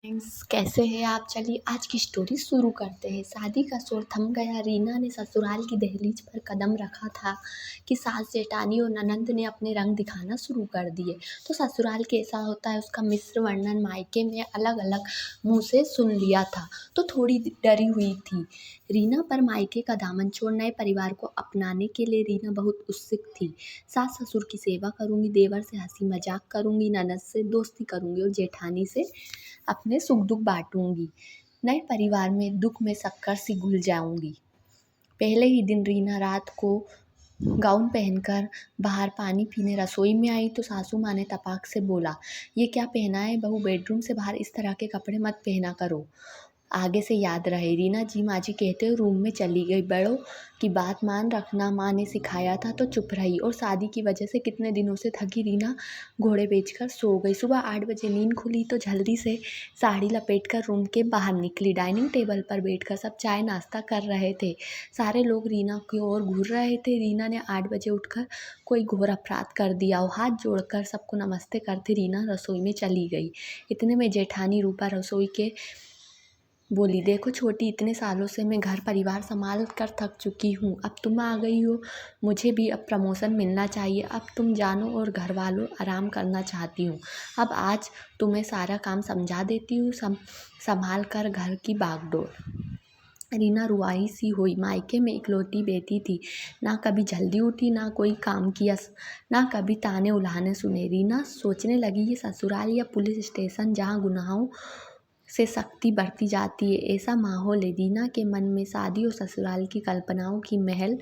Friends, कैसे हैं आप? चलिए आज की स्टोरी शुरू करते हैं। शादी का शोर थम गया। रीना ने ससुराल की दहलीज पर कदम रखा था कि सास जेठानी और ननंद ने अपने रंग दिखाना शुरू कर दिए। तो ससुराल कैसा होता है उसका मिश्र वर्णन मायके में अलग अलग मुंह से सुन लिया था, तो थोड़ी डरी हुई थी रीना। पर मायके का दामन छोड़ नए परिवार को अपनाने के लिए रीना बहुत उत्सुक थी। सास ससुर की सेवा करूंगी, देवर से हंसी मजाक करूंगी, ननद से दोस्ती करूंगी और जेठानी से अपने सुख दुख बांटूंगी। नए परिवार में दुख में शक्कर सी घुल जाऊंगी। पहले ही दिन रीना रात को गाउन पहनकर बाहर पानी पीने रसोई में आई तो सासू माँ ने तपाक से बोला, ये क्या पहना है बहू? बेडरूम से बाहर इस तरह के कपड़े मत पहना करो, आगे से याद रहे। रीना जी माँ जी कहते हुए रूम में चली गई। बड़ों की बात मान रखना माँ ने सिखाया था तो चुप रही। और शादी की वजह से कितने दिनों से थकी रीना घोड़े बेचकर सो गई। सुबह 8 बजे नींद खुली तो जल्दी से साड़ी लपेटकर रूम के बाहर निकली। डाइनिंग टेबल पर बैठकर सब चाय नाश्ता कर रहे थे। सारे लोग रीना की ओर घूर रहे थे। रीना ने 8 बजे उठकर कोई घोर अपराध कर दिया और हाथ जोड़कर सबको नमस्ते करते रीना रसोई में चली गई। इतने में जेठानी रूपा रसोई के बोली, देखो छोटी, इतने सालों से मैं घर परिवार संभाल कर थक चुकी हूँ, अब तुम आ गई हो। मुझे भी अब प्रमोशन मिलना चाहिए। अब तुम जानो और घर वालों आराम करना चाहती हूँ। अब आज तुम्हें सारा काम समझा देती हूँ, संभाल कर घर की बागडोर। रीना रुआई सी हुई। मायके में इकलौती बेटी थी, ना कभी जल्दी उठी, ना कोई काम किया, ना कभी ताने उल्हाने सुने। रीना सोचने लगी, ये ससुराल या पुलिस स्टेशन जहाँ गुनाहों से सख्ती बढ़ती जाती है, ऐसा माहौल है। रीना के मन में शादी और ससुराल की कल्पनाओं की महल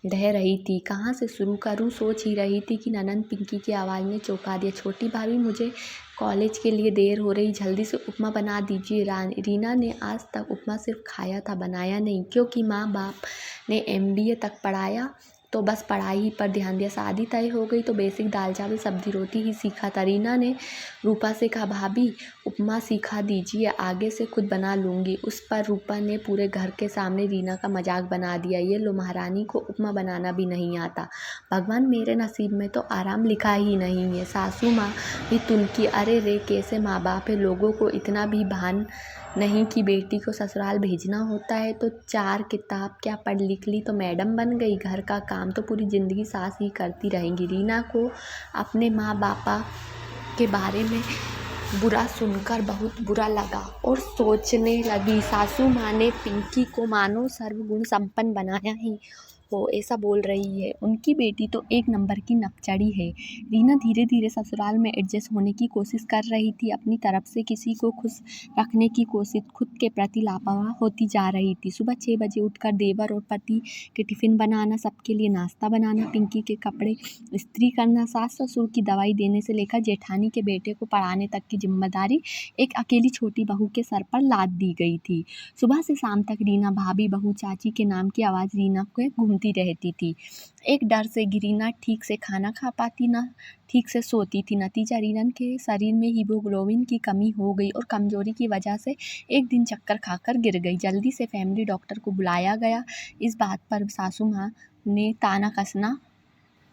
ढह रही थी। कहाँ से शुरू करूँ सोच ही रही थी कि ननंद पिंकी की आवाज़ ने चौंका दिया, छोटी भाभी मुझे कॉलेज के लिए देर हो रही, जल्दी से उपमा बना दीजिए। रीना ने आज तक उपमा सिर्फ खाया था, बनाया नहीं, क्योंकि माँ बाप ने MBA तक पढ़ाया तो बस पढ़ाई ही पर ध्यान दिया। शादी तय हो गई तो बेसिक दाल चावल सब्जी रोटी ही सीखा था। रीना ने रूपा से कहा, भाभी उपमा सिखा दीजिए, आगे से खुद बना लूँगी। उस पर रूपा ने पूरे घर के सामने रीना का मजाक बना दिया, ये लो महारानी को उपमा बनाना भी नहीं आता। भगवान, मेरे नसीब में तो आराम लिखा ही नहीं है। सासू माँ भी तुनकी, अरे रे कैसे माँ बाप है, लोगों को इतना भी भान नहीं कि बेटी को ससुराल भेजना होता है तो 4 किताब क्या पढ़ लिख ली तो मैडम बन गई, घर का काम तो पूरी ज़िंदगी सास ही करती रहेंगी। रीना को अपने माँ बापा के बारे में बुरा सुनकर बहुत बुरा लगा और सोचने लगी, सासू माँ ने पिंकी को मानो सर्वगुण संपन्न बनाया ही हो, ऐसा बोल रही है। उनकी बेटी तो एक नंबर की नकचड़ी है। रीना धीरे धीरे ससुराल में एडजस्ट होने की कोशिश कर रही थी। अपनी तरफ से किसी को खुश रखने की कोशिश, खुद के प्रति लापरवाह होती जा रही थी। सुबह 6 बजे उठकर देवर और पति के टिफ़िन बनाना, सबके लिए नाश्ता बनाना, पिंकी के कपड़े इस्त्री करना, सास ससुर की दवाई देने से लेकर जेठानी के बेटे को पढ़ाने तक की जिम्मेदारी एक अकेली छोटी बहू के सर पर लाद दी गई थी। सुबह से शाम तक रीना भाभी, बहू, चाची के नाम की आवाज़ रीना को घूमती रहती थी। एक डर से रीना ठीक से खाना खा पाती, ना ठीक से सोती थी। नतीजा, रीना के शरीर में हीमोग्लोबिन की कमी हो गई और कमजोरी की वजह से एक दिन चक्कर खाकर गिर गई। जल्दी से फैमिली डॉक्टर को बुलाया गया। इस बात पर सासू माँ ने ताना कसना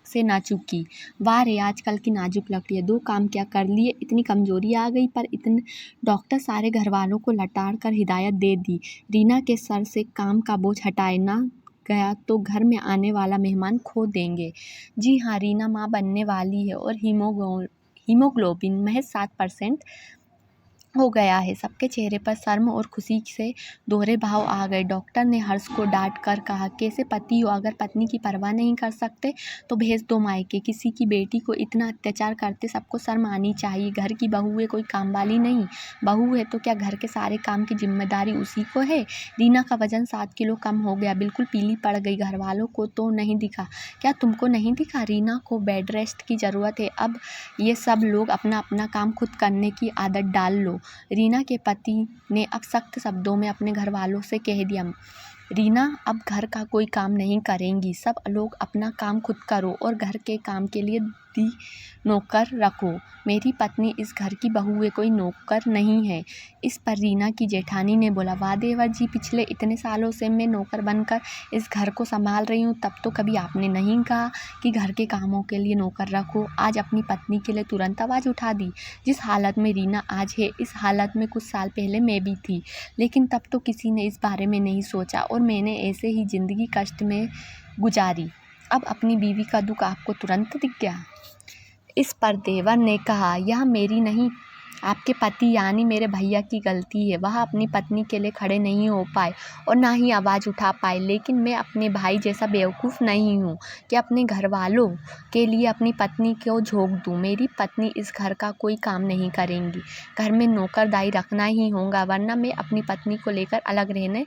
से ना चूकी, वाह रे आजकल की नाजुक लकड़ी है, 2 काम क्या कर लिए, इतनी कमजोरी आ गई। पर इतने डॉक्टर सारे घर वालों को लताड़ कर हिदायत दे दी, रीना के सर से काम का बोझ हटाए ना गया तो घर में आने वाला मेहमान खो देंगे। जी हाँ, रीना माँ बनने वाली है और हीमोग्लोबिन महज 7% हो गया है। सबके चेहरे पर शर्म और खुशी से दोहरे भाव आ गए। डॉक्टर ने हर्ष को डांट कर कहा, कैसे पति हो, अगर पत्नी की परवाह नहीं कर सकते तो भेज दो मायके। किसी की बेटी को इतना अत्याचार करते सबको शर्म आनी चाहिए। घर की बहू है, कोई काम वाली नहीं। बहू है तो क्या घर के सारे काम की जिम्मेदारी उसी को है। रीना का वजन 7 किलो कम हो गया, बिल्कुल पीली पड़ गई। घर वालों को तो नहीं दिखा, क्या तुमको नहीं दिखा? रीना को बेड रेस्ट की ज़रूरत है। अब ये सब लोग अपना अपना काम खुद करने की आदत डाल लो। रीना के पति ने अब सख्त शब्दों में अपने घर वालों से कह दिया, रीना अब घर का कोई काम नहीं करेंगी, सब लोग अपना काम खुद करो और घर के काम के लिए जल्दी नौकर रखो। मेरी पत्नी इस घर की बहू है, कोई नौकर नहीं है। इस पर रीना की जेठानी ने बोला, वाह देवर जी, पिछले इतने सालों से मैं नौकर बनकर इस घर को संभाल रही हूँ, तब तो कभी आपने नहीं कहा कि घर के कामों के लिए नौकर रखो। आज अपनी पत्नी के लिए तुरंत आवाज़ उठा दी। जिस हालत में रीना आज है, इस हालत में कुछ साल पहले मैं भी थी, लेकिन तब तो किसी ने इस बारे में नहीं सोचा और मैंने ऐसे ही ज़िंदगी कष्ट में गुजारी। अब अपनी बीवी का दुख आपको तुरंत दिख गया। इस पर देवर ने कहा, यह मेरी नहीं, आपके पति यानी मेरे भैया की गलती है। वह अपनी पत्नी के लिए खड़े नहीं हो पाए और ना ही आवाज़ उठा पाए, लेकिन मैं अपने भाई जैसा बेवकूफ़ नहीं हूँ कि अपने घर वालों के लिए अपनी पत्नी को झोंक दूँ। मेरी पत्नी इस घर का कोई काम नहीं करेंगी, घर में नौकरदाई रखना ही होगा, वरना मैं अपनी पत्नी को लेकर अलग रहने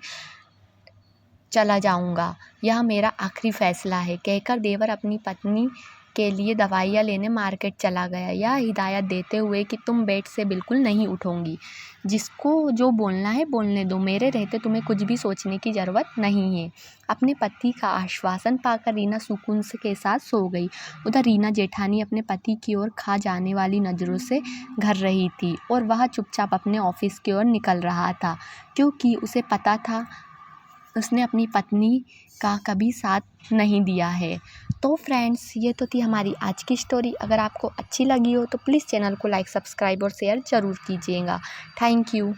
चला जाऊंगा। यह मेरा आखिरी फैसला है। कहकर देवर अपनी पत्नी के लिए दवाइयाँ लेने मार्केट चला गया, यह हिदायत देते हुए कि तुम बेड से बिल्कुल नहीं उठोंगी, जिसको जो बोलना है बोलने दो, मेरे रहते तुम्हें कुछ भी सोचने की ज़रूरत नहीं है। अपने पति का आश्वासन पाकर रीना सुकून के साथ सो गई। उधर रीना जेठानी अपने पति की ओर खा जाने वाली नज़रों से घर रही थी और वह चुपचाप अपने ऑफिस की ओर निकल रहा था, क्योंकि उसे पता था उसने अपनी पत्नी का कभी साथ नहीं दिया है। तो फ्रेंड्स, ये तो थी हमारी आज की स्टोरी। अगर आपको अच्छी लगी हो तो प्लीज़ चैनल को लाइक, सब्सक्राइब और शेयर ज़रूर कीजिएगा। Thank you.